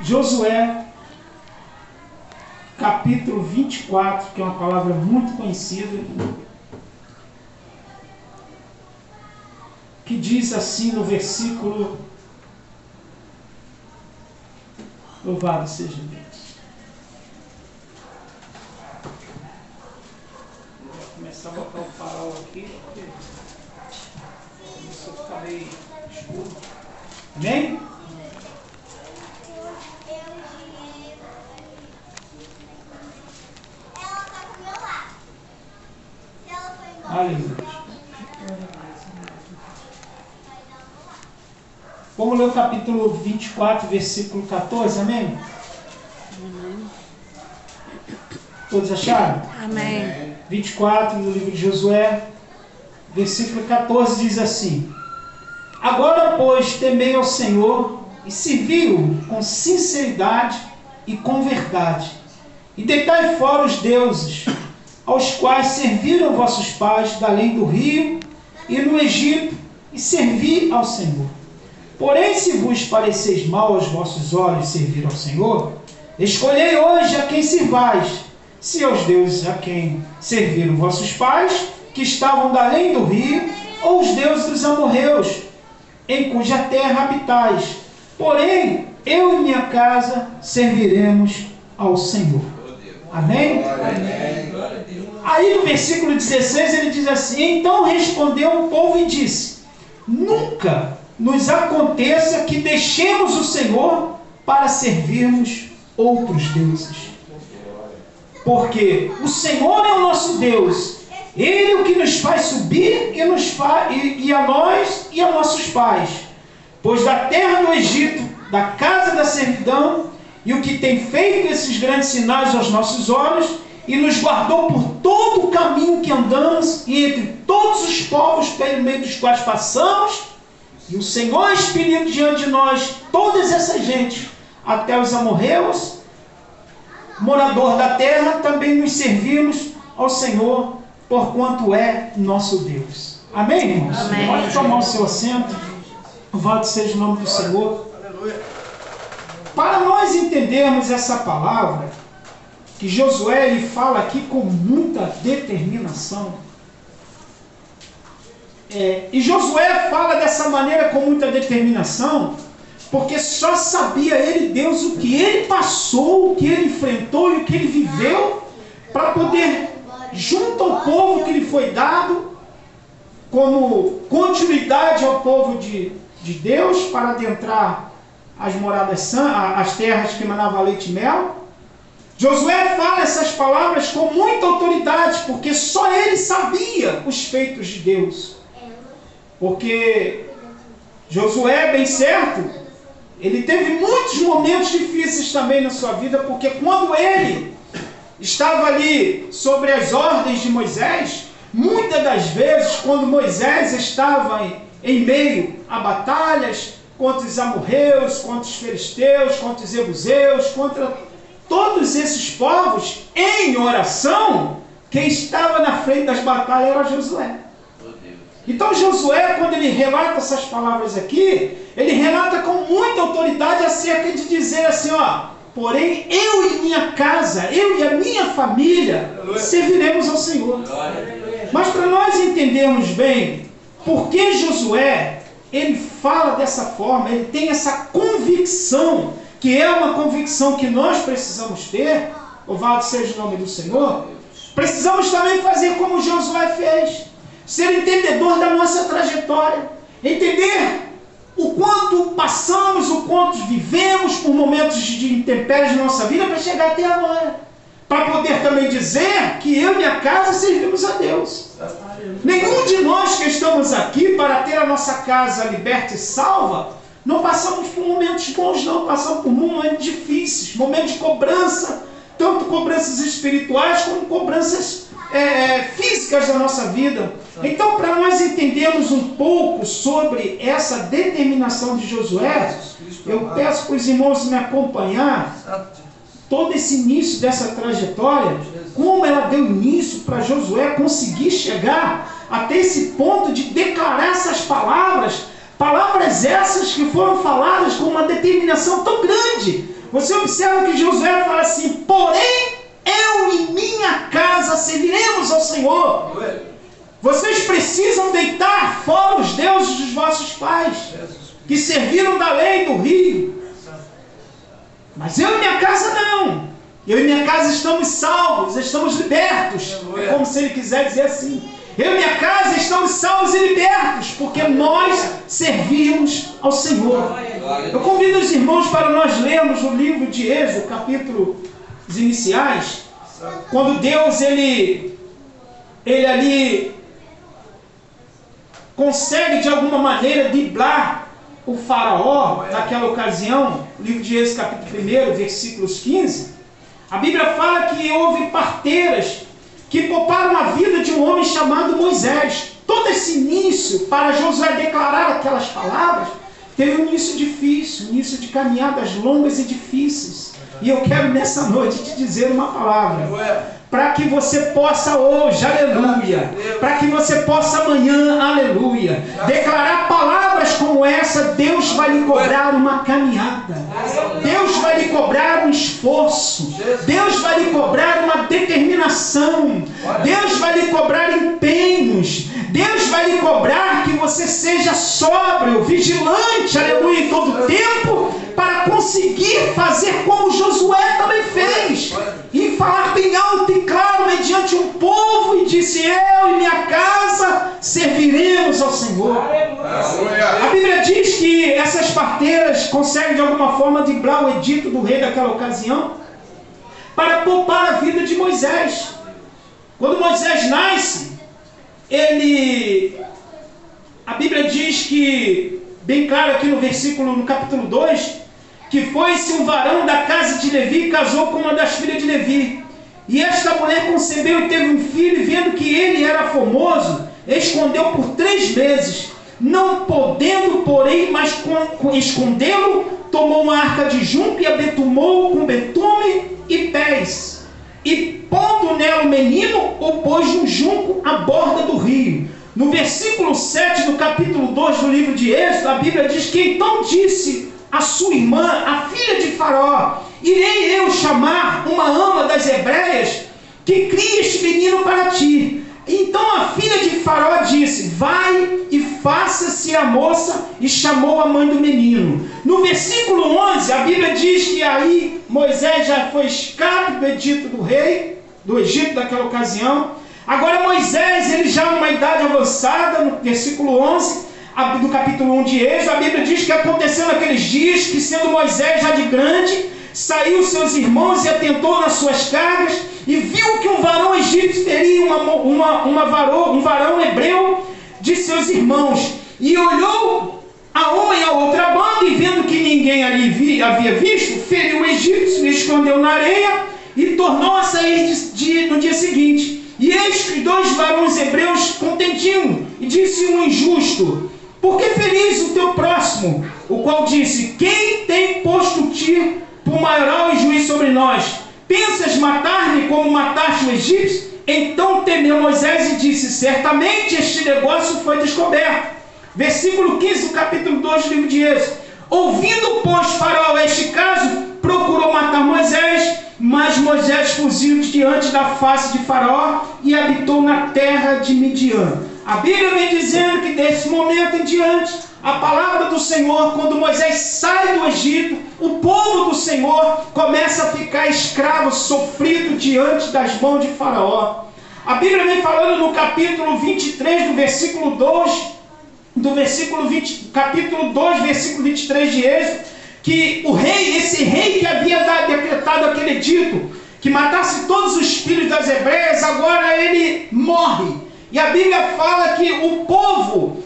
Josué, capítulo 24, que é uma palavra muito conhecida, que diz assim no versículo, louvado seja Deus. Vou começar a botar o farol aqui, porque começou a ficar meio escuro. Amém? Aleluia. Vamos ler o capítulo 24, versículo 14, amém? Amém. Todos acharam? Amém. 24, no livro de Josué, versículo 14, diz assim: Agora, pois, temei ao Senhor e servi-o com sinceridade e com verdade, e deitai fora os deuses, aos quais serviram vossos pais da além do rio e no Egito, e servi ao Senhor. Porém, se vos pareceis mal aos vossos olhos servir ao Senhor, escolhei hoje a quem servais, se aos deuses a quem serviram vossos pais, que estavam da além do rio, ou os deuses dos amorreus, em cuja terra habitais. Porém, eu e minha casa serviremos ao Senhor. Amém? Amém. Aí no versículo 16 ele diz assim: Então respondeu o povo e disse: Nunca nos aconteça que deixemos o Senhor para servirmos outros deuses. Porque o Senhor é o nosso Deus, Ele é o que nos faz subir e a nós e a nossos pais, pois da terra do Egito, da casa da servidão, e o que tem feito esses grandes sinais aos nossos olhos, e nos guardou por todo o caminho que andamos, e entre todos os povos pelo meio dos quais passamos, e o Senhor expeliu diante de nós todas essas gentes, até os amorreus, morador da terra, também nos servimos ao Senhor, porquanto é nosso Deus. Amém, irmãos? Amém. Pode tomar o seu assento. Louvado seja o nome do Senhor. Para nós entendermos essa palavra, que Josué ele fala aqui com muita determinação, e Josué fala dessa maneira com muita determinação, porque só sabia ele, Deus, o que ele passou, o que ele enfrentou e o que ele viveu, para poder, junto ao povo que lhe foi dado, como continuidade ao povo de Deus, para adentrar as moradas, as terras que manavam leite e mel. Josué fala essas palavras com muita autoridade, porque só ele sabia os feitos de Deus. Porque Josué, bem certo, ele teve muitos momentos difíceis também na sua vida, porque quando ele estava ali sobre as ordens de Moisés, muitas das vezes, quando Moisés estava em meio a batalhas contra os amorreus, contra os filisteus, contra os jebuseus, contra todos esses povos, em oração, quem estava na frente das batalhas era Josué. Então Josué, quando ele relata essas palavras aqui, ele relata com muita autoridade acerca de dizer assim, porém eu e minha casa, eu e a minha família serviremos ao Senhor. Mas para nós entendermos bem por que Josué ele fala dessa forma, ele tem essa convicção, que é uma convicção que nós precisamos ter, louvado seja o nome do Senhor, precisamos também fazer como Josué fez, ser entendedor da nossa trajetória, entender o quanto passamos, o quanto vivemos por momentos de intempéries na nossa vida para chegar até agora, para poder também dizer que eu e minha casa servimos a Deus. Nenhum de nós que estamos aqui para ter a nossa casa liberta e salva, não passamos por momentos bons, não, passamos por momentos difíceis, momentos de cobrança, tanto cobranças espirituais como cobranças físicas da nossa vida. Então, para nós entendermos um pouco sobre essa determinação de Josué, eu peço para os irmãos me acompanhar todo esse início dessa trajetória, como ela deu início para Josué conseguir chegar até esse ponto de declarar essas palavras essas que foram faladas com uma determinação tão grande, Você observa que Josué fala assim: porém, eu e minha casa serviremos ao Senhor. Vocês precisam deitar fora os deuses dos vossos pais, que serviram da lei do rio. Mas eu e minha casa não. Eu e minha casa estamos salvos, estamos libertos. É como se ele quiser dizer assim: eu e minha casa estamos salvos e libertos, porque nós servimos ao Senhor. Eu convido os irmãos para nós lermos o livro de Êxodo, capítulos iniciais, quando Deus, ele ali consegue de alguma maneira driblar o faraó naquela ocasião. O livro de Êxodo, capítulo 1, versículos 15, a Bíblia fala que houve parteiras que pouparam a vida de um homem chamado Moisés. Todo esse início, para Josué declarar aquelas palavras, teve um início difícil, um início de caminhadas longas e difíceis. E eu quero nessa noite te dizer uma palavra, para que você possa hoje, aleluia, para que você possa amanhã, aleluia, declarar palavras como essa. Deus vai lhe cobrar uma caminhada, Deus vai lhe cobrar um esforço, Deus vai lhe cobrar uma determinação, Deus vai lhe cobrar empenhos, Deus vai lhe cobrar que você seja sóbrio, vigilante, aleluia, em todo tempo, para conseguir fazer como Josué também fez, e falar bem alto e claro mediante um povo, e disse: eu e minha casa serviremos ao Senhor. A Bíblia diz que essas parteiras conseguem de alguma forma driblar o edito do rei daquela ocasião, para poupar a vida de Moisés. Quando Moisés nasce, a Bíblia diz que, bem claro aqui no capítulo 2, que foi-se um varão da casa de Levi e casou com uma das filhas de Levi. E esta mulher concebeu e teve um filho, e vendo que ele era formoso, escondeu por 3 meses. Não podendo, porém, mais escondê-lo, tomou uma arca de junco e a betumou com betume e pés. E pondo nela o menino, o pôs no junco à borda do rio. No versículo 7 do capítulo 2 do livro de Êxodo, a Bíblia diz que então disse a sua irmã, a filha de Faraó: irei eu chamar uma ama das hebreias que crie este menino para ti. Então a filha de Faraó disse: vai e faça-se a moça, e chamou a mãe do menino. No versículo 11, a Bíblia diz que aí Moisés já foi escape do edito do rei, do Egito daquela ocasião. Agora Moisés, ele já numa idade avançada, no versículo 11, do capítulo 1 de Êxodo, a Bíblia diz que aconteceu naqueles dias que, sendo Moisés já de grande, saiu seus irmãos e atentou nas suas cargas, e viu que um varão egípcio teria um varão hebreu de seus irmãos, e olhou a uma e a outra banda, e vendo que ninguém ali havia visto, feriu o egípcio, escondeu na areia, e tornou a sair no dia seguinte. E eis que 2 varões hebreus contendiam, e disse um injusto: por que feris o teu próximo? O qual disse: quem tem posto ti por maioral e juiz sobre nós? Pensas matar-me como mataste o egípcio? Então temeu Moisés e disse: certamente este negócio foi descoberto. Versículo 15 do capítulo 2 do livro de Êxodo. Ouvindo, pois, Faraó este caso, procurou matar Moisés, mas Moisés fugiu diante da face de Faraó e habitou na terra de Midian. A Bíblia vem dizendo que desse momento em diante, a palavra do Senhor, quando Moisés sai do Egito, o povo do Senhor começa a ficar escravo, sofrido diante das mãos de Faraó. A Bíblia vem falando no capítulo 23, do versículo 2, capítulo 2, versículo 23 de Êxodo, que esse rei que havia decretado aquele edito, que matasse todos os filhos das hebreias, agora ele morre. E a Bíblia fala que o povo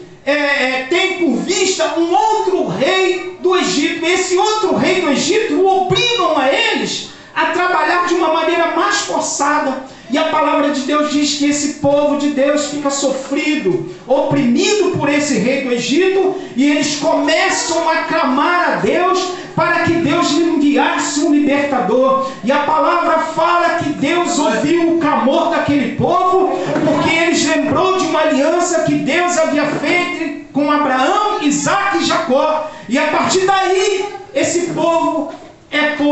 tem por vista um outro rei do Egito. Esse outro rei do Egito obrigam a eles a trabalhar de uma maneira mais forçada. E a palavra de Deus diz que esse povo de Deus fica sofrido, oprimido por esse rei do Egito, e eles começam a clamar a Deus para que Deus lhe enviasse um libertador. E a palavra fala que Deus ouviu o clamor daquele povo, porque eles lembrou de uma aliança que Deus havia feito com Abraão, Isaque e Jacó. E a partir daí, esse povo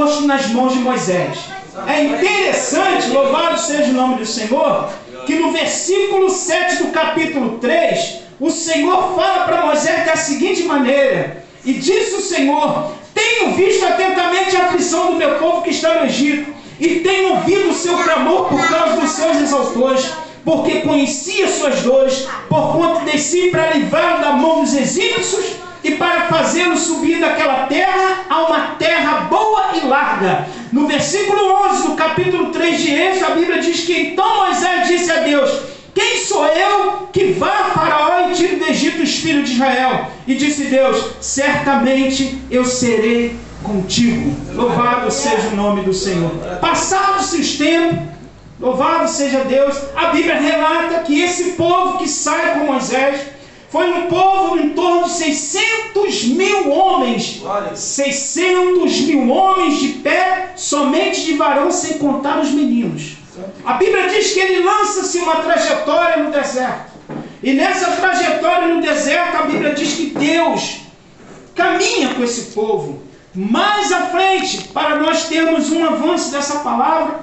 posto nas mãos de Moisés. É interessante, louvado seja o nome do Senhor, que no versículo 7 do capítulo 3, o Senhor fala para Moisés da seguinte maneira: e disse o Senhor: tenho visto atentamente a aflição do meu povo que está no Egito, e tenho ouvido o seu clamor por causa dos seus exaltores, porque conhecia suas dores, porquanto desci para livrá-lo da mão dos egípcios e para fazê-lo subir daquela terra a uma terra boa e larga. No versículo 11 do capítulo 3 de Êxodo, a Bíblia diz que então Moisés disse a Deus: quem sou eu que vá a Faraó e tire do Egito os filhos de Israel? E disse Deus: certamente eu serei contigo. Louvado seja o nome do Senhor. Passados-se os tempos, louvado seja Deus, a Bíblia relata que esse povo que sai com Moisés foi um povo em torno de 600 mil homens. 600 mil homens de pé, somente de varão, sem contar os meninos. A Bíblia diz que ele lança-se uma trajetória no deserto. E nessa trajetória no deserto, a Bíblia diz que Deus caminha com esse povo. Mais à frente, para nós termos um avanço dessa palavra,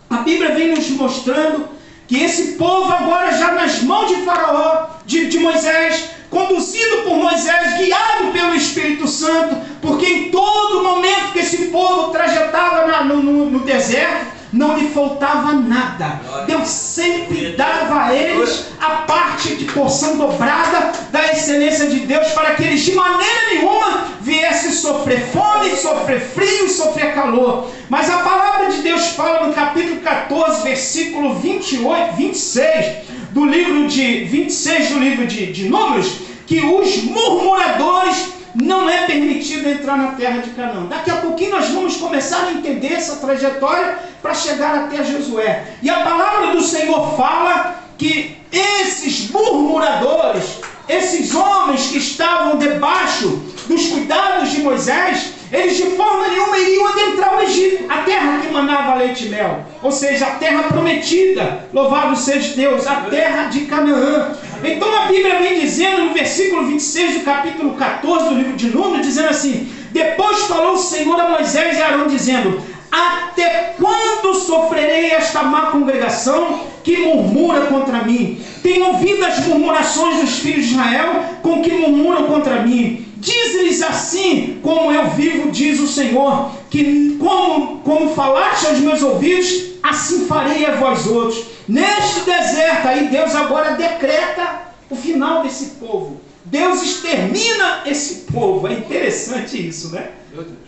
a Bíblia vem nos mostrando que esse povo agora já nas mãos de Faraó, de Moisés, conduzido por Moisés, guiado pelo Espírito Santo, porque em todo momento que esse povo trajetava no deserto, não lhe faltava nada. Deus sempre dava a eles a parte de porção dobrada da excelência de Deus, para que eles de maneira nenhuma viessem sofrer fome, sofrer frio, sofrer calor. Mas a palavra de Deus fala no capítulo 14, versículo 26 do livro de Números, que os murmuradores não é permitido entrar na terra de Canaã. Daqui a pouquinho nós vamos começar a entender essa trajetória para chegar até Josué. E a palavra do Senhor fala que esses murmuradores, esses homens que estavam debaixo dos cuidados de Moisés, eles de forma nenhuma iriam adentrar o Egito, a terra que manava leite e mel, ou seja, a terra prometida, louvado seja Deus, a terra de Canaã. Então a Bíblia vem dizendo no versículo 26 do capítulo 14 do livro de Números, dizendo assim: depois falou o Senhor a Moisés e a Arão, dizendo: até quando sofrerei esta má congregação que murmura contra mim? Tenho ouvido as murmurações dos filhos de Israel com que murmuram contra mim. Diz-lhes assim como eu vivo, diz o Senhor, que como falaste aos meus ouvidos, assim farei a vós outros. Neste deserto, aí Deus agora decreta o final desse povo. Deus extermina esse povo. É interessante isso, né?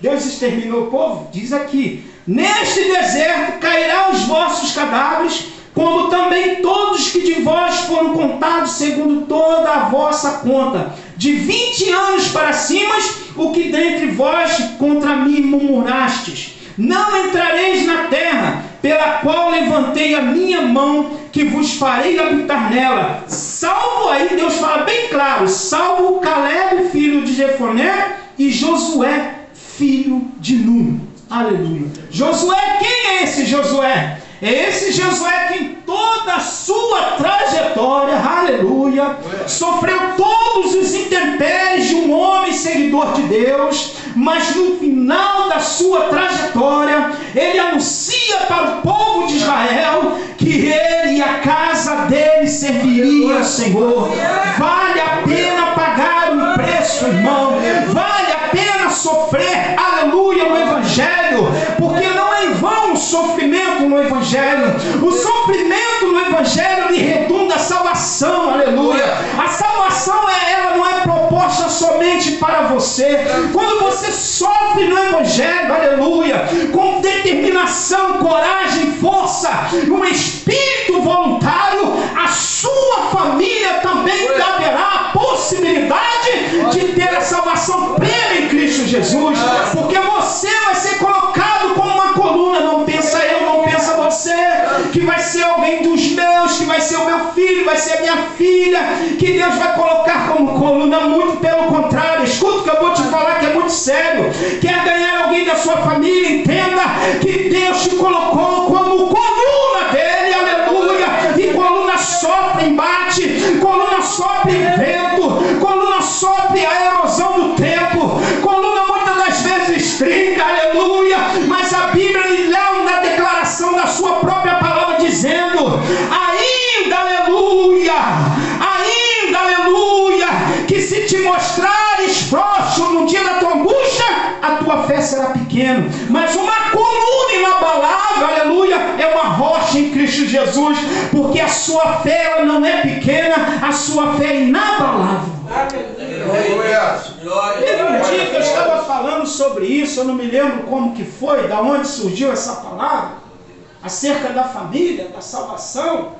Deus exterminou o povo? Diz aqui: neste deserto cairão os vossos cadáveres, como também todos que de vós foram contados segundo toda a vossa conta. De 20 anos para cima, o que dentre vós contra mim murmurastes. Não entrareis na terra, pela qual levantei a minha mão, que vos farei habitar nela. Salvo, aí Deus fala bem claro, salvo Caleb, filho de Jefoné, e Josué, filho de Nun. Aleluia. Josué, quem é esse Josué? É esse Josué que em toda a sua trajetória, aleluia, sofreu todos os intempéries de um homem seguidor de Deus, mas no final da sua trajetória, ele anuncia para o povo de Israel que ele e a casa dele serviria ao Senhor. Vale a pena pagar um preço, irmão. Vale a pena sofrer, aleluia, no Evangelho, porque não é em vão o sofrimento no Evangelho. O sofrimento no Evangelho lhe redunda a salvação, aleluia. A salvação ela não é proposta somente para você. Quando você sofre no Evangelho, aleluia, com determinação, coragem, força, um espírito voluntário, a sua família também haverá a possibilidade de ter a salvação plena em Cristo Jesus, porque você vai ser colocado como uma coluna. Não pensa eu, não pensa você, que vai ser alguém dos meus, que vai ser o meu filho, vai ser a minha filha, que Deus vai colocar como coluna. Muito pelo contrário. Escuta o que eu vou te falar, que é muito sério. Quer ganhar alguém da sua família? Entenda que Deus te colocou como coluna dele, aleluia. E coluna sopra, embate, coluna sopra vento, coluna sopra a erosão do tempo, coluna muitas das vezes trinca, aleluia. Mas a Bíblia lhe leu na declaração da sua própria palavra, dizendo: ainda, aleluia, que se te mostrares próximo no dia da tua angústia, a tua fé será pequena. Mas uma coluna inabalável, aleluia, é uma rocha em Cristo Jesus, porque a sua fé ela não é pequena, a sua fé é inabalável. Teve um dia que eu estava falando sobre isso, eu não me lembro como que foi, da onde surgiu essa palavra, acerca da família, da salvação.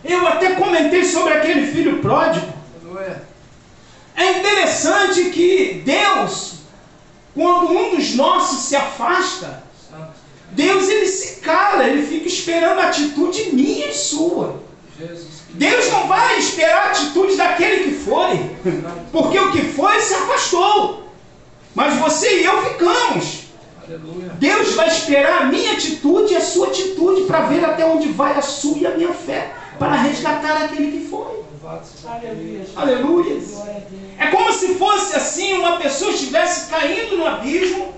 Eu até comentei sobre aquele filho pródigo. É interessante que Deus, quando um dos nossos se afasta, Deus ele se cala, ele fica esperando a atitude minha e sua. Deus não vai esperar a atitude daquele que foi, porque o que foi se afastou, mas você e eu ficamos. Deus vai esperar a minha atitude e a sua atitude para ver até onde vai a sua e a minha fé, para resgatar aquele que foi. Aleluia. É como se fosse assim, uma pessoa estivesse caindo no abismo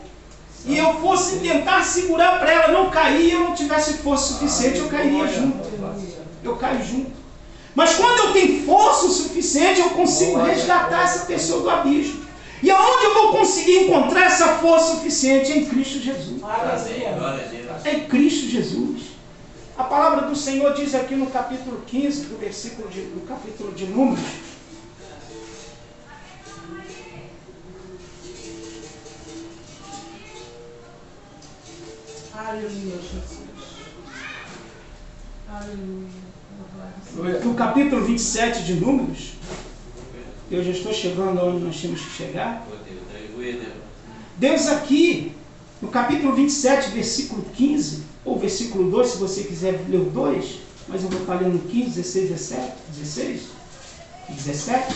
e eu fosse tentar segurar para ela não cair, e eu não tivesse força suficiente, eu cairia junto. Eu caio junto. Mas quando eu tenho força o suficiente, eu consigo resgatar essa pessoa do abismo. E aonde eu vou conseguir encontrar essa força suficiente? É em Cristo Jesus. É em Cristo Jesus. A palavra do Senhor diz aqui no capítulo 15, do capítulo de Números. Aleluia, Jesus. Aleluia. No capítulo 27 de Números, eu já estou chegando onde nós temos que chegar. Deus aqui, no capítulo 27, versículo 15, ou versículo 2, se você quiser ler o 2, mas eu vou estar lendo 15, 16 e 17.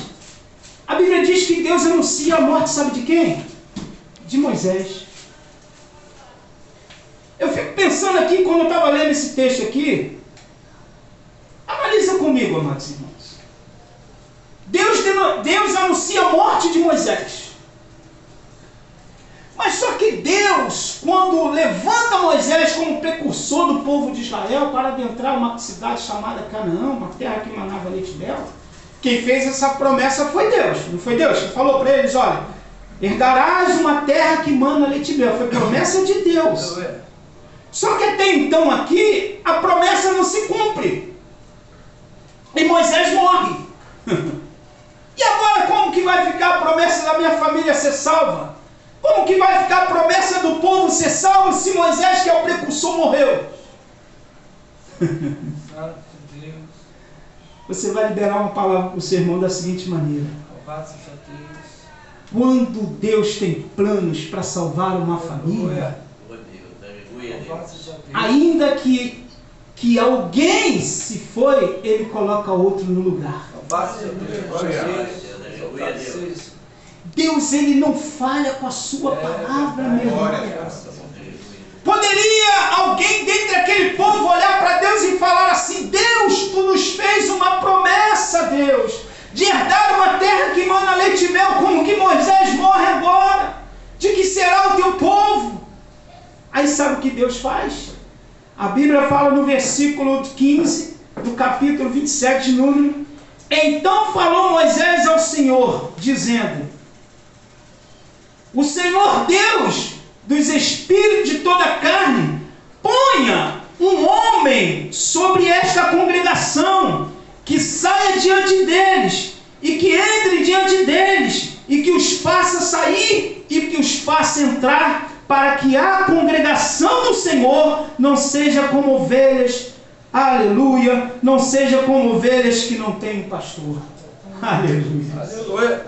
A Bíblia diz que Deus anuncia a morte, sabe de quem? De Moisés. Eu fico pensando aqui, quando eu estava lendo esse texto aqui, analisa comigo, amados irmãos. Deus anuncia a morte de Moisés. Mas só que Deus, quando levanta Moisés como precursor do povo de Israel para adentrar uma cidade chamada Canaã, uma terra que manava leite e mel, quem fez essa promessa foi Deus. Não foi Deus que falou para eles: olha, herdarás uma terra que mana leite e mel. Foi promessa de Deus. Só que até então aqui, a promessa não se cumpre. E Moisés morre. E agora como que vai ficar a promessa da minha família ser salva? Como que vai ficar a promessa do povo ser salvo se Moisés, que é o precursor, morreu? Você vai liberar uma palavra para o sermão da seguinte maneira: quando Deus tem planos para salvar uma família, ainda que alguém se foi, ele coloca outro no lugar. Deus, ele não falha com a sua palavra, meu irmão. Poderia alguém dentro daquele povo olhar para Deus e falar assim: Deus, tu nos fez uma promessa, Deus, de herdar uma terra que mana leite e mel, como que Moisés morre agora, de que será o teu povo? Aí sabe o que Deus faz? A Bíblia fala no versículo 15 do capítulo 27 de Números: então falou Moisés ao Senhor, dizendo: o Senhor Deus dos espíritos de toda a carne, ponha um homem sobre esta congregação, que saia diante deles, e que entre diante deles, e que os faça sair, e que os faça entrar, para que a congregação do Senhor não seja como ovelhas, aleluia, não seja como ovelhas que não têm pastor. Aleluia. Aleluia.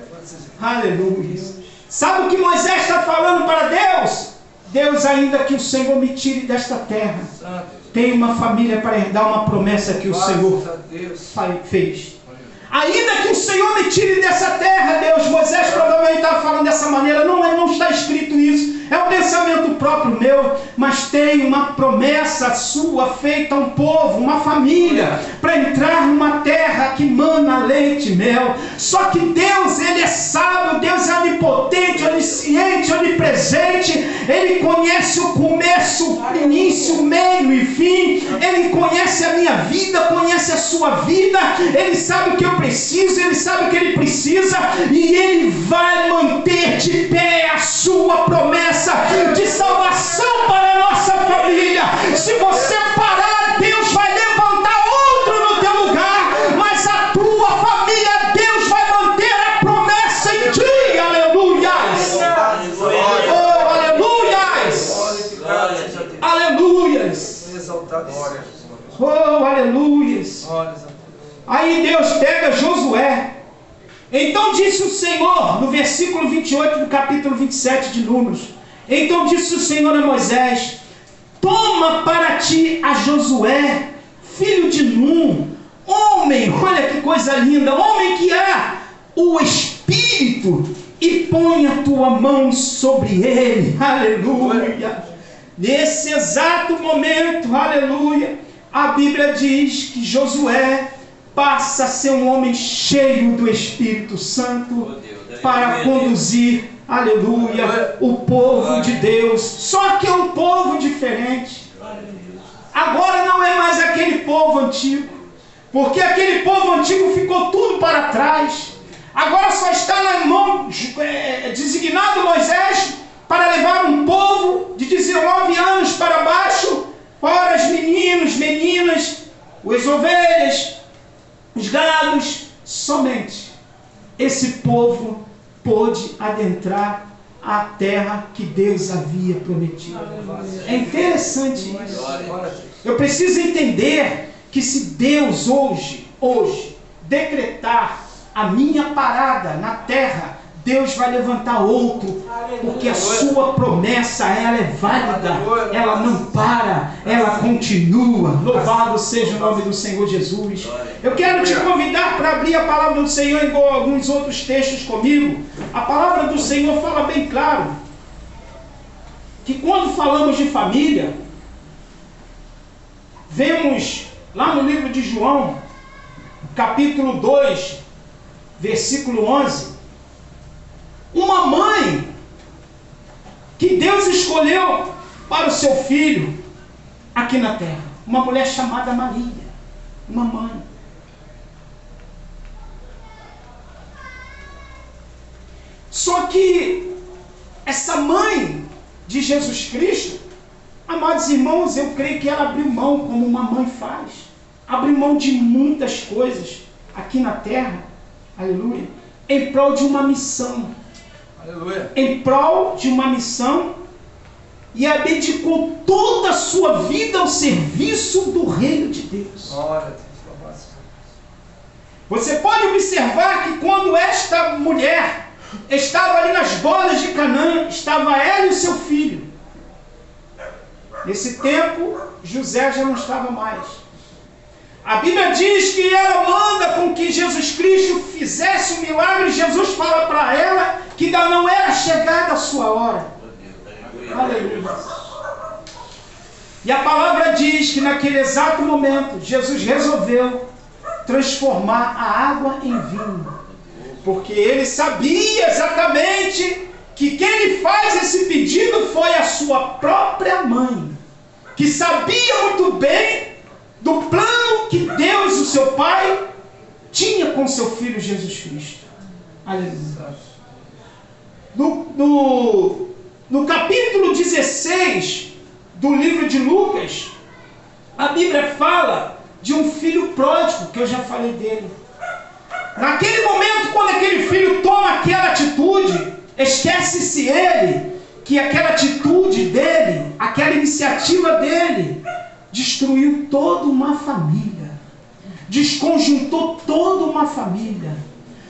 Aleluia. Sabe o que Moisés está falando para Deus? Deus, ainda que o Senhor me tire desta terra, tem uma família para herdar uma promessa que o Senhor fez. Ainda que o Senhor me tire dessa terra, Deus, Moisés provavelmente estava falando dessa maneira, não está escrito isso, é um pensamento próprio meu, mas tem uma promessa sua feita a um povo, uma família, para entrar numa terra que mana leite e mel. Só que Deus, Ele é sábio, Deus é onipotente, onisciente, onipresente. Ele conhece o começo, o início, o meio e fim. Ele conhece a minha vida, conhece a sua vida. Ele sabe o que eu preciso, Ele sabe o que Ele precisa, e Ele vai manter de pé a sua promessa de salvação para a nossa família. Se você parar, Deus vai levantar outro no teu lugar, mas a tua família, Deus vai manter a promessa em ti. Aleluias! Oh, aleluias! Aleluias! Oh, aleluias! Aí Deus pega Josué. Então disse o Senhor, no versículo 28 do capítulo 27 de Números, então disse o Senhor a Moisés: toma para ti a Josué, filho de Num, homem, olha que coisa linda, homem que há o Espírito, e põe a tua mão sobre ele. Aleluia! Nesse exato momento, aleluia, a Bíblia diz que Josué passa a ser um homem cheio do Espírito Santo para conduzir, aleluia, o povo de Deus. Só que é um povo diferente. Agora não é mais aquele povo antigo, porque aquele povo antigo ficou tudo para trás. Agora só está na mão designado Moisés para levar um povo de 19 anos para baixo, fora os meninos, meninas, as ovelhas, os gados. Somente esse povo pôde adentrar a terra que Deus havia prometido. É interessante isso. Eu preciso entender que se Deus hoje decretar a minha parada na terra, Deus vai levantar outro, porque a sua promessa, ela é válida, ela não para, ela continua. Louvado seja o nome do Senhor Jesus. Eu quero te convidar para abrir a palavra do Senhor em alguns outros textos comigo. A palavra do Senhor fala bem claro que quando falamos de família, vemos lá no livro de João, capítulo 2, versículo 11, uma mãe que Deus escolheu para o seu filho aqui na terra. Uma mulher chamada Maria. Uma mãe. Só que essa mãe de Jesus Cristo, amados irmãos, eu creio que ela abriu mão, como uma mãe faz. Abriu mão de muitas coisas aqui na terra. Aleluia. Em prol de uma missão. Aleluia. Em prol de uma missão, e abdicou toda a sua vida ao serviço do reino de Deus. Você pode observar que quando esta mulher estava ali nas bodas de Canaã, estava ela e o seu filho. Nesse tempo, José já não estava mais. A Bíblia diz que ela manda com que Jesus Cristo fizesse um milagre. Jesus fala para ela que ainda não era chegada a sua hora. Aleluia. E a palavra diz que naquele exato momento, Jesus resolveu transformar a água em vinho. Porque ele sabia exatamente que quem lhe faz esse pedido foi a sua própria mãe, que sabia muito bem do plano que Deus, o seu Pai, tinha com seu Filho Jesus Cristo. Aleluia. No capítulo 16 do livro de Lucas, a Bíblia fala de um filho pródigo, que eu já falei dele. Naquele momento, quando aquele filho toma aquela atitude, esquece-se ele que aquela atitude dele, aquela iniciativa dele, destruiu toda uma família, desconjuntou toda uma família,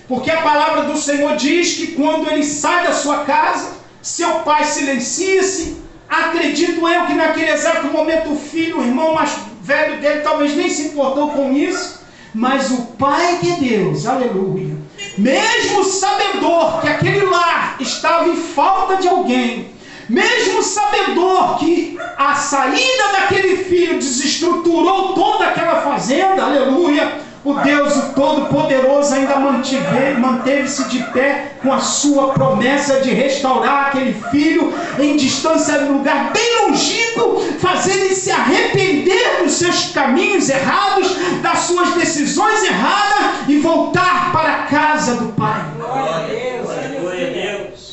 porque a palavra do Senhor diz que quando ele sai da sua casa, seu pai silencia-se. Acredito eu que naquele exato momento o filho, o irmão mais velho dele, talvez nem se importou com isso, mas o Pai que é Deus, aleluia, mesmo sabedor que aquele lar estava em falta de alguém, Mesmo sabedor que a saída daquele filho desestruturou toda aquela fazenda, aleluia, o Deus o Todo-Poderoso ainda manteve-se de pé com a sua promessa de restaurar aquele filho em distância, em lugar bem longínquo, fazendo ele se arrepender dos seus caminhos errados, das suas decisões erradas e voltar para a casa do Pai. Glória a Deus, glória a Deus.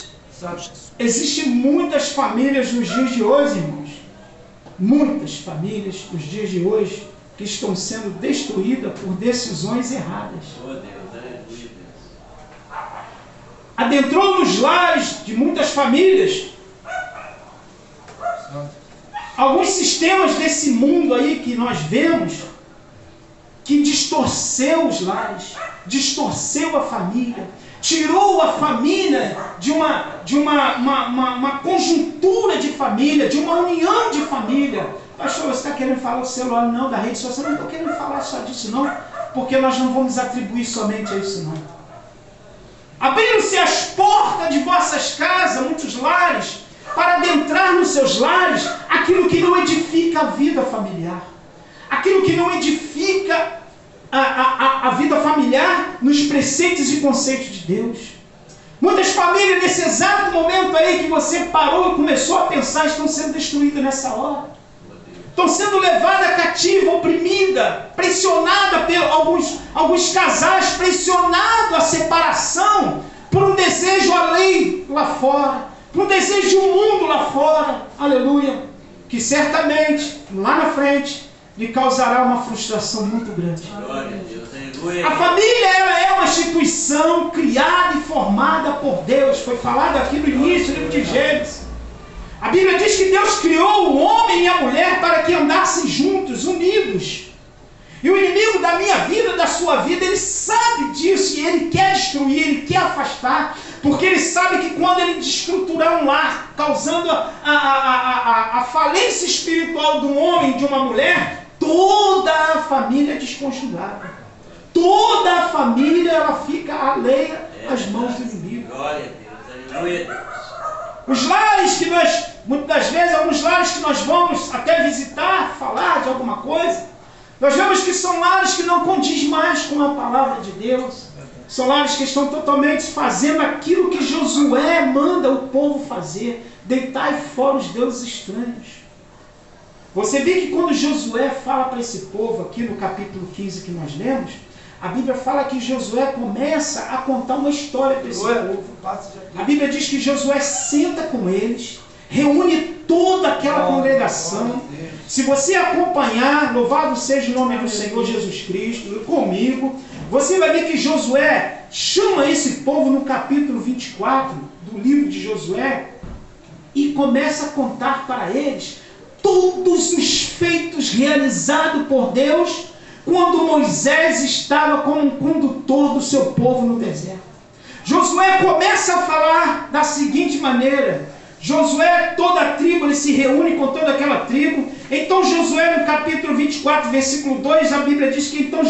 Existem muitas famílias nos dias de hoje, irmãos, muitas famílias nos dias de hoje, que estão sendo destruídas por decisões erradas. Adentrou nos lares de muitas famílias alguns sistemas desse mundo aí que nós vemos, que distorceu os lares, distorceu a família, tirou a família de uma conjuntura de família, de uma união de família. Pastor, você está querendo falar do celular? Não, da rede social. Não estou querendo falar só disso não, porque nós não vamos atribuir somente a isso não. Abriram-se as portas de vossas casas, muitos lares, para adentrar nos seus lares aquilo que não edifica a vida familiar, aquilo que não edifica a vida familiar nos preceitos e conceitos de Deus. Muitas famílias, nesse exato momento aí que você parou e começou a pensar, estão sendo destruídas nessa hora. Estão sendo levadas cativa, oprimida, pressionada por alguns casais, pressionados à separação por um desejo além lá fora, por um desejo de um mundo lá fora, aleluia, que certamente, lá na frente, lhe causará uma frustração muito grande. A família, ela é uma instituição criada e formada por Deus, foi falado aqui no início do livro de Gênesis. A Bíblia diz que Deus criou o homem e a mulher para que andassem juntos, unidos. E o inimigo da minha vida, da sua vida, ele sabe disso e ele quer destruir, ele quer afastar, porque ele sabe que quando ele desestruturar um lar, causando a falência espiritual de um homem e de uma mulher, toda a família é desconjugada. Toda a família ela fica alheia às mãos do inimigo. Glória a Deus, aleluia a Deus. Os lares que nós, muitas das vezes, alguns lares que nós vamos até visitar, falar de alguma coisa, nós vemos que são lares que não condiz mais com a palavra de Deus. São lares que estão totalmente fazendo aquilo que Josué manda o povo fazer, deitar fora os deuses estranhos. Você vê que quando Josué fala para esse povo, aqui no capítulo 15 que nós lemos, a Bíblia fala que Josué começa a contar uma história para esse povo. A Bíblia diz que Josué senta com eles, reúne toda aquela congregação. Se você acompanhar, louvado seja o nome do Senhor Jesus Cristo, comigo, você vai ver que Josué chama esse povo no capítulo 24 do livro de Josué e começa a contar para eles todos os feitos realizados por Deus quando Moisés estava como um condutor do seu povo no deserto. Josué começa a falar da seguinte maneira: Josué, toda a tribo, ele se reúne com toda aquela tribo. Então Josué, no capítulo 24, versículo 2, a Bíblia diz que então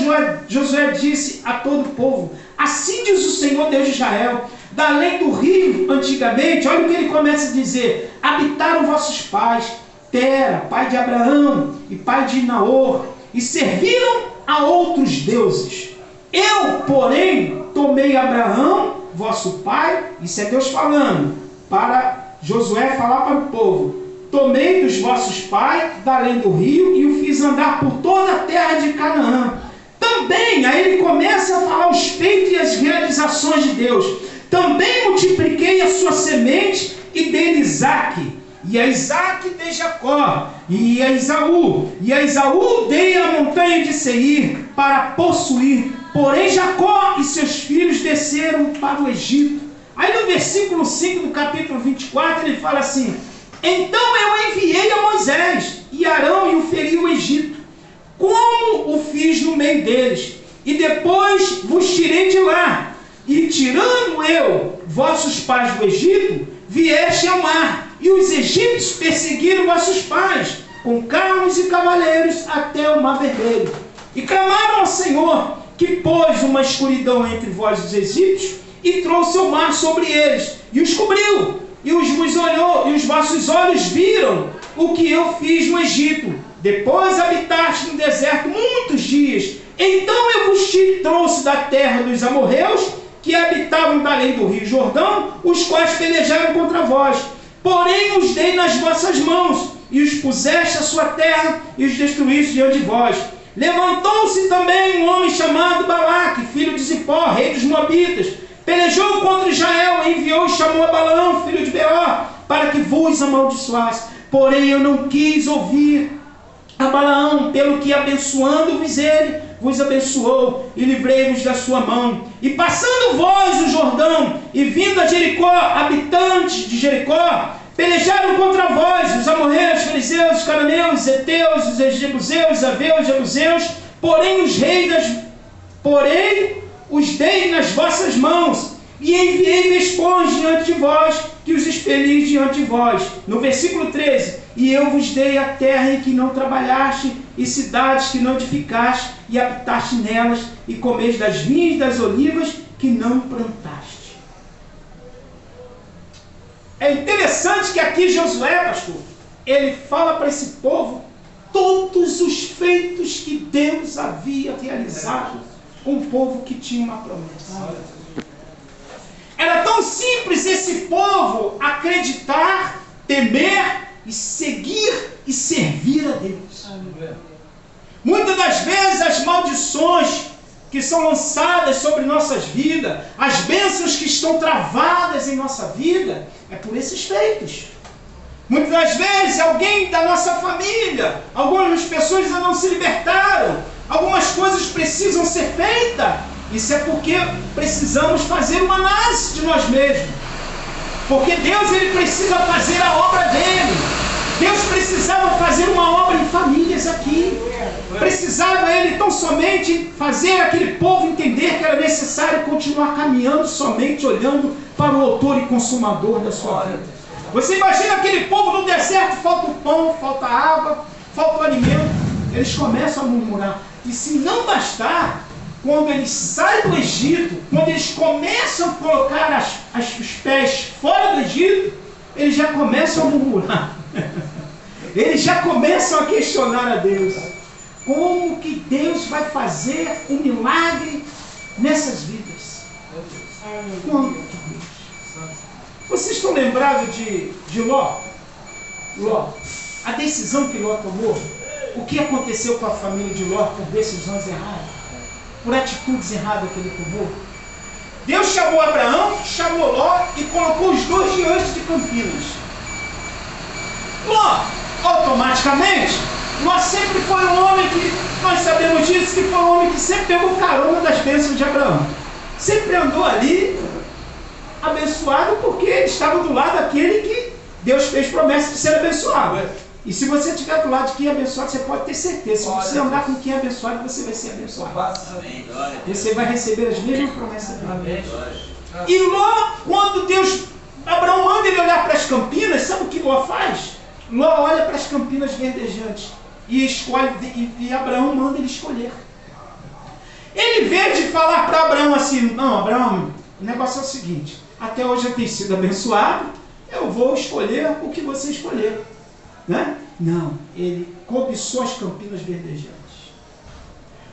Josué disse a todo o povo: assim diz o Senhor Deus de Israel, da além do rio, antigamente, olha o que ele começa a dizer: habitaram vossos pais, Tera, pai de Abraão e pai de Naor, e serviram a outros deuses. Eu, porém, tomei Abraão, vosso pai, isso é Deus falando, para Josué falar para o povo: tomei dos vossos pais, da além do rio, e o fiz andar por toda a terra de Canaã. Também, aí ele começa a falar os feitos e as realizações de Deus. Também multipliquei a sua semente e dei Isaque. E a Isaque dei Jacó, e a Esaú dei a montanha de Seir para possuir. Porém Jacó e seus filhos desceram para o Egito. Aí no versículo 5 do capítulo 24 ele fala assim: então eu enviei a Moisés e Arão e o feri o Egito, como o fiz no meio deles, e depois vos tirei de lá, e tirando eu vossos pais do Egito, vieste ao mar, e os egípcios perseguiram vossos pais, com carros e cavaleiros até o mar vermelho. E clamaram ao Senhor, que pôs uma escuridão entre vós e os egípcios, e trouxe o mar sobre eles, e os cobriu. e os vossos olhos viram o que eu fiz no Egito. Depois habitaste no deserto muitos dias. Então eu vos trouxe da terra dos amorreus, que habitavam da além do rio Jordão, os quais pelejaram contra vós. Porém os dei nas vossas mãos, e os puseste à sua terra, e os destruíste diante de vós. Levantou-se também um homem chamado Balaque, filho de Zippor, rei dos Moabitas. Pelejou contra Israel, enviou e chamou a Balaão, filho de Beor, para que vos amaldiçoasse. Porém eu não quis ouvir a Balaão, pelo que abençoando-vos ele, vos abençoou, e livrei-vos da sua mão. E passando vós o Jordão, e vindo a Jericó, habitantes de Jericó, pelejaram contra vós, os amorreus, os fariseus, os cananeus, os heteus, os jebuseus, os aveus, os jebuseus, porém os dei nas vossas mãos, e enviei vespões diante de vós, que os expeli diante de vós. No versículo 13, e eu vos dei a terra em que não trabalhaste, e cidades que não edificaste, e habitaste nelas, e comeis das vinhas e das olivas que não plantaste. É interessante que aqui Josué, pastor, ele fala para esse povo todos os feitos que Deus havia realizado com o povo que tinha uma promessa. Era tão simples esse povo acreditar, temer e seguir e servir a Deus. Muitas das vezes as maldições que são lançadas sobre nossas vidas, as bênçãos que estão travadas em nossa vida, é por esses feitos. Muitas das vezes alguém da nossa família, algumas pessoas ainda não se libertaram, algumas coisas precisam ser feitas. Isso é porque precisamos fazer uma análise de nós mesmos. Porque Deus, ele precisa fazer a obra dele. Deus precisava fazer uma obra em famílias aqui. Precisava ele tão somente fazer aquele povo entender que era necessário continuar caminhando somente olhando para o autor e consumador da sua vida. Você imagina aquele povo no deserto, falta o pão, falta a água, falta o alimento. Eles começam a murmurar. E se não bastar, quando eles saem do Egito, quando eles começam a colocar os pés fora do Egito, eles já começam a murmurar. Eles já começam a questionar a Deus. Como que Deus vai fazer um milagre nessas vidas? Quando? Vocês estão lembrados de Ló? Ló, a decisão que Ló tomou, o que aconteceu com a família de Ló por decisões erradas, por atitudes erradas que ele tomou? Deus chamou Abraão, chamou Ló e colocou os dois diante de Campinas. Ló, automaticamente, Ló sempre foi um homem que, nós sabemos disso, que foi um homem que sempre pegou carona das bênçãos de Abraão. Sempre andou ali, abençoado, porque ele estava do lado daquele que Deus fez promessa de ser abençoado. E se você estiver do lado de quem é abençoado, você pode ter certeza. Se você andar com quem é abençoado, você vai ser abençoado. Você vai receber as mesmas promessas dele. E Ló, quando Abraão manda ele olhar para as campinas, sabe o que Ló faz? Ló olha para as campinas verdejantes e escolhe, e Abraão manda ele escolher. Ele, em vez de falar para Abraão assim, não, Abraão, o negócio é o seguinte, até hoje eu tenho sido abençoado, eu vou escolher o que você escolher. Né? Não, ele cobiçou as campinas verdejantes.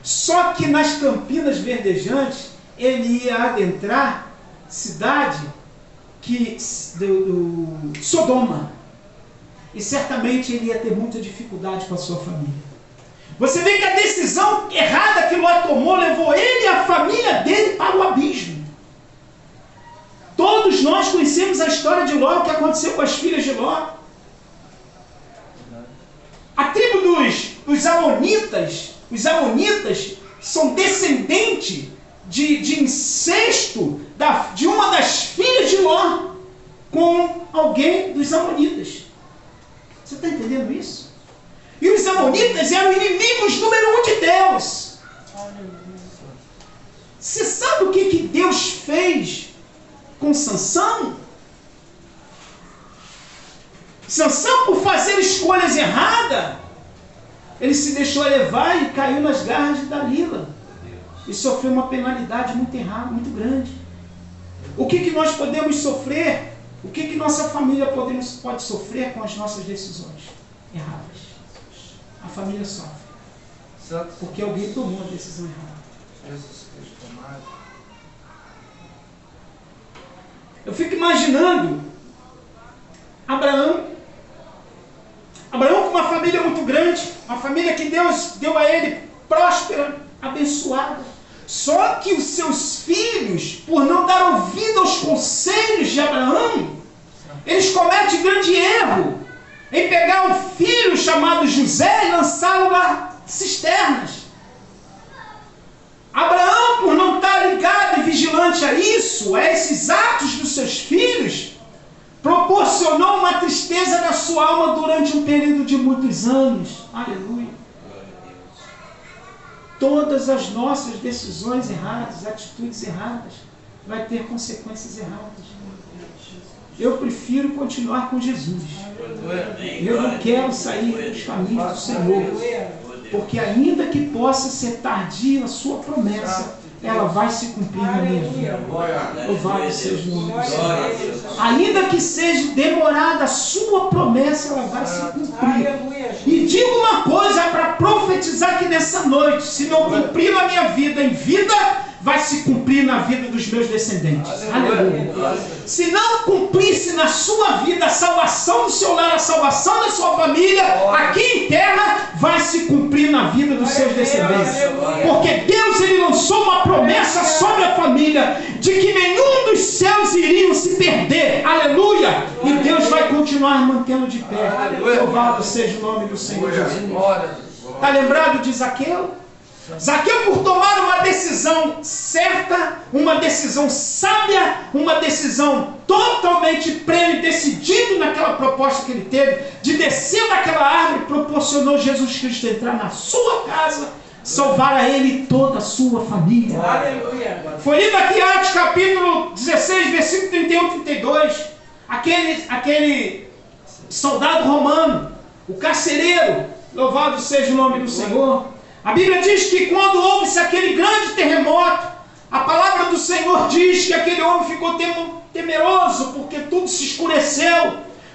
Só que nas campinas verdejantes ele ia adentrar cidade do Sodoma, e certamente ele ia ter muita dificuldade com a sua família. Você vê que a decisão errada que Ló tomou levou ele e a família dele para o abismo. Todos nós conhecemos a história de Ló, o que aconteceu com as filhas de Ló. A tribo dos Amonitas, os Amonitas são descendentes de incesto de uma das filhas de Ló com alguém dos Amonitas. Você está entendendo isso? E os Amonitas eram inimigos número 1 de Deus. Você sabe o que Deus fez com Sansão? Sansão, por fazer escolhas erradas, ele se deixou levar e caiu nas garras de Dalila. E sofreu uma penalidade muito errada, muito grande. O que nós podemos sofrer O que nossa família pode sofrer com as nossas decisões erradas? A família sofre. Porque alguém tomou uma decisão errada. Eu fico imaginando Abraão com uma família muito grande, uma família que Deus deu a ele próspera, abençoada. Só que os seus filhos, por não dar ouvido aos conselhos de Abraão, eles cometem grande erro em pegar um filho chamado José e lançá-lo nas cisternas. Abraão, por não estar ligado e vigilante a isso, a esses atos dos seus filhos, proporcionou uma tristeza na sua alma durante um período de muitos anos. Aleluia. Todas as nossas decisões erradas, atitudes erradas, vai ter consequências erradas. Eu prefiro continuar com Jesus. Eu não quero sair dos caminhos do Senhor. Porque ainda que possa ser tardia a sua promessa, ela vai se cumprir na minha vida. Louvado seja o nome do Senhor. Ainda que seja demorada a sua promessa, ela vai se cumprir. E digo uma coisa para profetizar aqui nessa noite: se não cumprir na minha vida em vida, vai se cumprir na vida dos meus descendentes. Aleluia. Se não cumprisse na sua vida a salvação do seu lar, a salvação da sua família, aqui em terra, vai se cumprir na vida dos seus descendentes. Porque Deus, Ele lançou uma promessa sobre a família, de que nenhum dos seus iriam se perder. Aleluia. E Deus vai continuar mantendo de pé. Louvado seja o nome do Senhor Jesus. Está lembrado de Zaqueu? Zaqueu, por tomar uma decisão certa, uma decisão sábia, uma decisão totalmente plena e decidido naquela proposta que ele teve, de descer daquela árvore, proporcionou Jesus Cristo entrar na sua casa, salvar a ele e toda a sua família. Aleluia. Foi lido aqui Atos capítulo 16, versículo 31 e 32. Aquele soldado romano, o carcereiro, louvado seja o nome do Senhor. A Bíblia diz que quando houve-se aquele grande terremoto, a palavra do Senhor diz que aquele homem ficou temeroso, porque tudo se escureceu.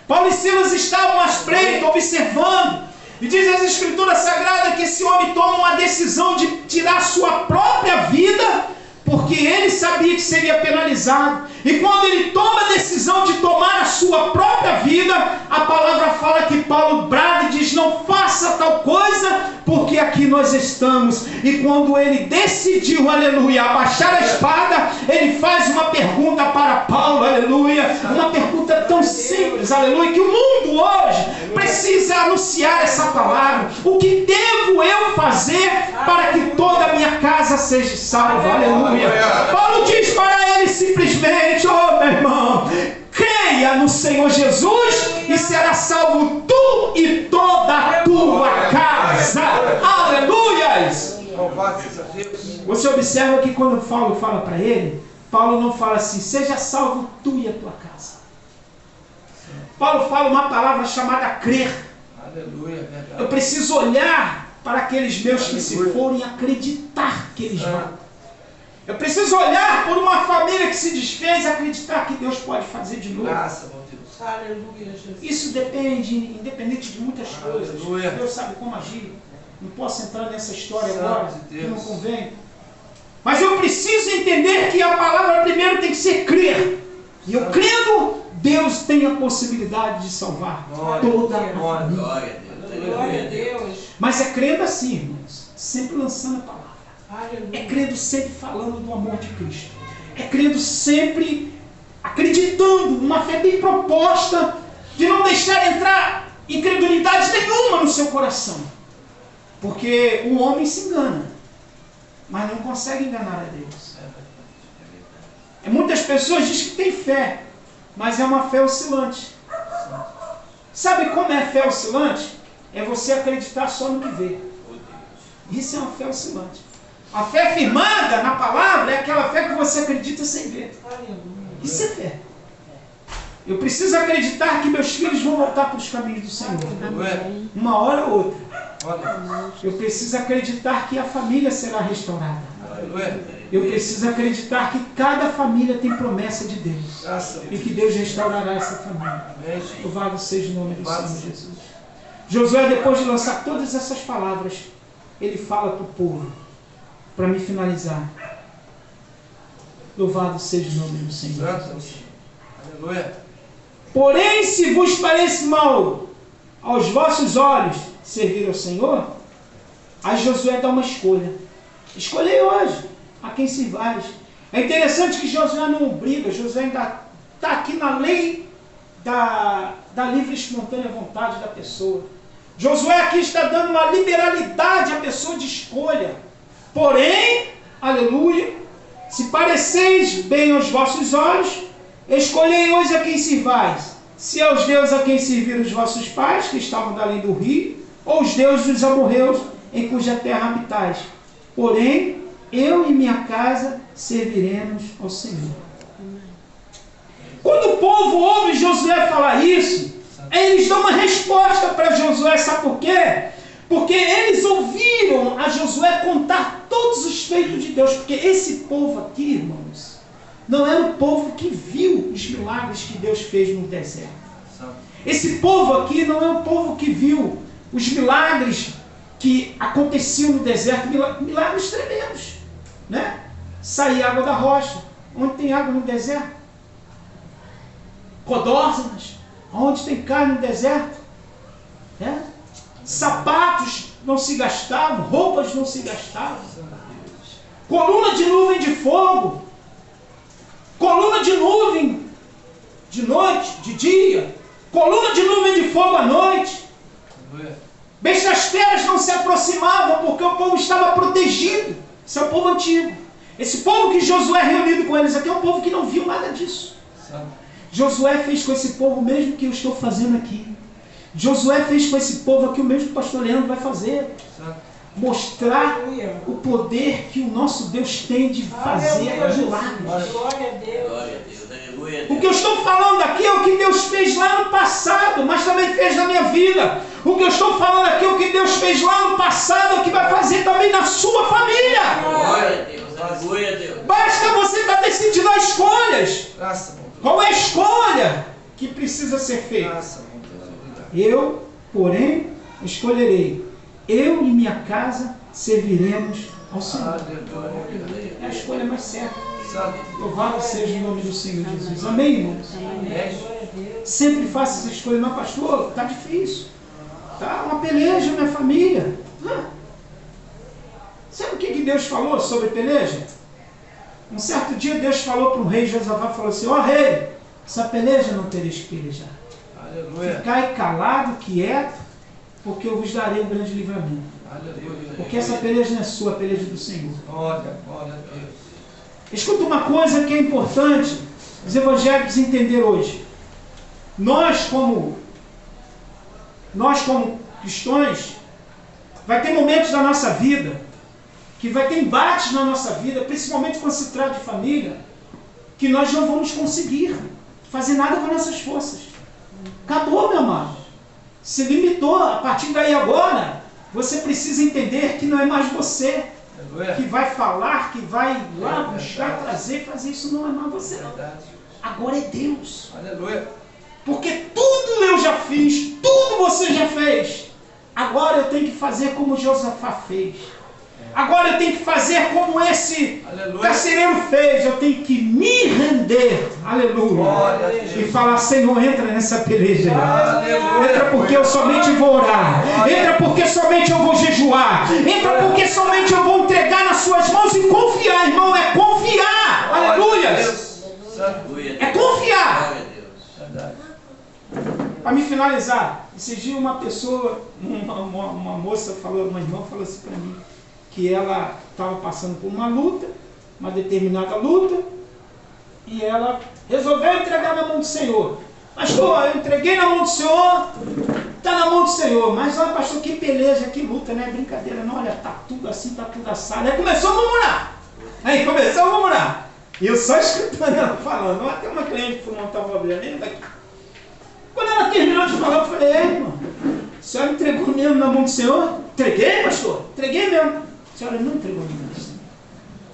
Paulo e Silas estavam à espreita, observando. E diz as Escrituras Sagradas que esse homem toma uma decisão de tirar sua própria vida, porque ele sabia que seria penalizado. E quando ele toma a decisão de tomar a sua própria vida, a palavra fala que Paulo brada e diz: não faça tal coisa, porque aqui nós estamos. E quando ele decidiu, aleluia, abaixar a espada, ele faz uma pergunta para Paulo, aleluia, uma pergunta tão simples, aleluia, que o mundo hoje precisa anunciar essa palavra: o que devo eu fazer para que toda a minha casa seja salva? Aleluia. Paulo diz para ele simplesmente: oh meu irmão, creia no Senhor Jesus e será salvo tu e toda a tua casa. Aleluias! Você observa que quando Paulo fala para ele, Paulo não fala assim: seja salvo tu e a tua casa. Paulo fala uma palavra chamada crer. Aleluia. Eu preciso olhar para aqueles meus que se forem e acreditar que eles vão. Eu preciso olhar por uma família que se desfez e acreditar que Deus pode fazer de novo. Graças a Deus. Aleluia, Jesus. Isso depende, independente de muitas coisas. Aleluia. Deus sabe como agir. Não posso entrar nessa história agora, que não convém. Mas eu preciso entender que a palavra primeiro tem que ser crer. E eu crendo, Deus tem a possibilidade de salvar toda a família. Glória a Deus. Mas é crendo assim, irmãos, sempre lançando a palavra. É crendo sempre falando do amor de Cristo. É crendo sempre acreditando numa fé bem proposta, de não deixar entrar incredulidade nenhuma no seu coração. Porque o homem se engana, mas não consegue enganar a Deus. Muitas pessoas dizem que tem fé, mas é uma fé oscilante. Sabe como é fé oscilante? É você acreditar só no que vê. Isso é uma fé oscilante. A fé firmada na palavra é aquela fé que você acredita sem ver. Isso é fé. Eu preciso acreditar que meus filhos vão voltar para os caminhos do Senhor. Uma hora ou outra. Eu preciso acreditar que a família será restaurada. Eu preciso acreditar que cada família tem promessa de Deus. E que Deus restaurará essa família. Louvado seja o nome do Senhor Jesus. Josué, depois de lançar todas essas palavras, ele fala para o povo, para me finalizar. Louvado seja o nome do Senhor Jesus. Aleluia. Porém, se vos parece mal aos vossos olhos servir ao Senhor, aí Josué dá uma escolha. Escolhei hoje a quem servais. É interessante que Josué não obriga, Josué ainda está aqui na lei da livre e espontânea vontade da pessoa. Josué aqui está dando uma liberalidade à pessoa de escolha. Porém, aleluia, se pareceis bem aos vossos olhos, escolhei hoje a quem servais, se aos deuses a quem serviram os vossos pais, que estavam da além do rio, ou os deuses dos amorreus, em cuja terra habitais. Porém, eu e minha casa serviremos ao Senhor. Quando o povo ouve Josué falar isso, eles dão uma resposta para Josué, sabe por quê? Porque eles ouviram a Josué contar todos os feitos de Deus, porque esse povo aqui, irmãos, não era o povo que viu os milagres que Deus fez no deserto. Esse povo aqui não é o povo que viu os milagres que aconteciam no deserto, milagres tremendos, né? Sair água da rocha. Onde tem água no deserto? Codornas. Onde tem carne no deserto? É? Sapatos não se gastavam, roupas não se gastavam. Coluna de nuvem de fogo. Coluna de nuvem de noite, de dia. Coluna de nuvem de fogo à noite. Bestas feras não se aproximavam porque o povo estava protegido. Esse é o povo antigo. Esse povo que Josué reunido com eles aqui é um povo que não viu nada disso. Josué fez com esse povo o mesmo que eu estou fazendo aqui. Josué fez com esse povo aqui o mesmo que o pastor Leandro vai fazer. Mostrar o poder que o nosso Deus tem de fazer milagres. Glória a Deus. O que eu estou falando aqui é o que Deus fez lá no passado, mas também fez na minha vida. O que eu estou falando aqui é o que Deus fez lá no passado, é o que vai fazer também na sua família. Glória a Deus. Aleluia a Deus. Basta você estar decidindo as escolhas. Qual é a escolha que precisa ser feita? Eu, porém, escolherei. Eu e minha casa serviremos ao Senhor. É a escolha mais certa. Louvado seja o nome do Senhor Jesus. Amém, irmãos? Sempre faça essa escolha. Não, pastor, está difícil. Está uma peleja na minha família. Sabe o que Deus falou sobre peleja? Um certo dia Deus falou para o rei Josafá, falou assim: ó rei, essa peleja não tereis que pelejar. Aleluia. Ficai calado, quieto, porque eu vos darei um grande livramento. Aleluia. Porque essa peleja não é sua, a peleja do Senhor. Glória a Deus. Escuta uma coisa que é importante os evangélicos entender hoje. Nós como cristãos, vai ter momentos da nossa vida, que vai ter embates na nossa vida, principalmente quando se trata de família, que nós não vamos conseguir fazer nada com nossas forças. Acabou, meu amado. Se limitou. A partir daí agora, você precisa entender que não é mais você que vai falar, que vai lá buscar, trazer, fazer isso. Não é mais você, não. Agora é Deus. Aleluia. Porque tudo eu já fiz, tudo você já fez. Agora eu tenho que fazer como Josafá fez. Agora eu tenho que fazer como esse carcereiro fez. Eu tenho que me render. Aleluia. E falar: Senhor, entra nessa peleja. Entra porque eu somente vou orar. Entra porque somente eu vou jejuar. Entra porque somente eu vou entregar nas suas mãos e confiar, irmão. É confiar. Aleluia. É confiar. Para me finalizar, esses dias uma pessoa, uma moça falou, uma irmã falou assim para mim, que ela estava passando por uma luta, uma determinada luta, e ela resolveu entregar na mão do Senhor. Pastor, eu entreguei na mão do Senhor, está na mão do Senhor. Mas olha, pastor, que peleja, que luta, não é brincadeira não, olha, está tudo assim, está tudo assado. Aí começou a murmurar. E eu só escutando ela falando. Até uma cliente que foi montar o mobiliário daqui. Quando ela terminou de falar, eu falei: irmão, a senhora entregou mesmo na mão do Senhor? Entreguei, pastor, entreguei mesmo. A senhora não entregou na mão do Senhor.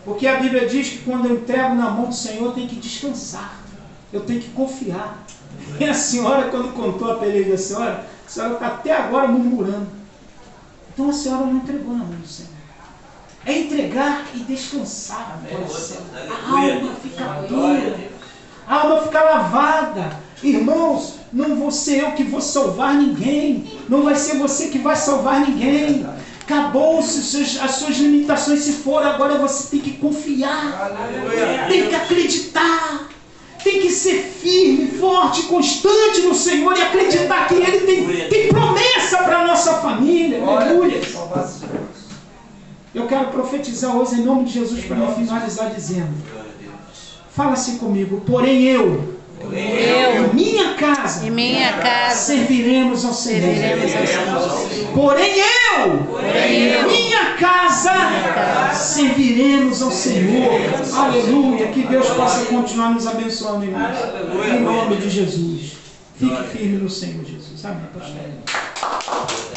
Porque a Bíblia diz que quando eu entrego na mão do Senhor, eu tenho que descansar. Eu tenho que confiar. E a senhora, quando contou a peleja da senhora, a senhora está até agora murmurando. Então a senhora não entregou na mão do Senhor. É entregar e descansar. A alma fica pura. A alma fica lavada. Irmãos, não vou ser eu que vou salvar ninguém. Não vai ser você que vai salvar ninguém. Acabou-se as suas limitações se foram. Agora você tem que confiar. Tem que acreditar. Tem que ser firme, forte, constante no Senhor e acreditar que Ele tem promessa para a nossa família. Aleluia. Eu quero profetizar hoje em nome de Jesus para me finalizar dizendo: fala assim comigo, porém eu e minha casa serviremos ao Senhor. Porém eu e minha casa serviremos ao Senhor. Aleluia. Que Deus possa continuar nos abençoando, irmãos. Em nome de Jesus. Fique firme no Senhor Jesus. Amém, pastor.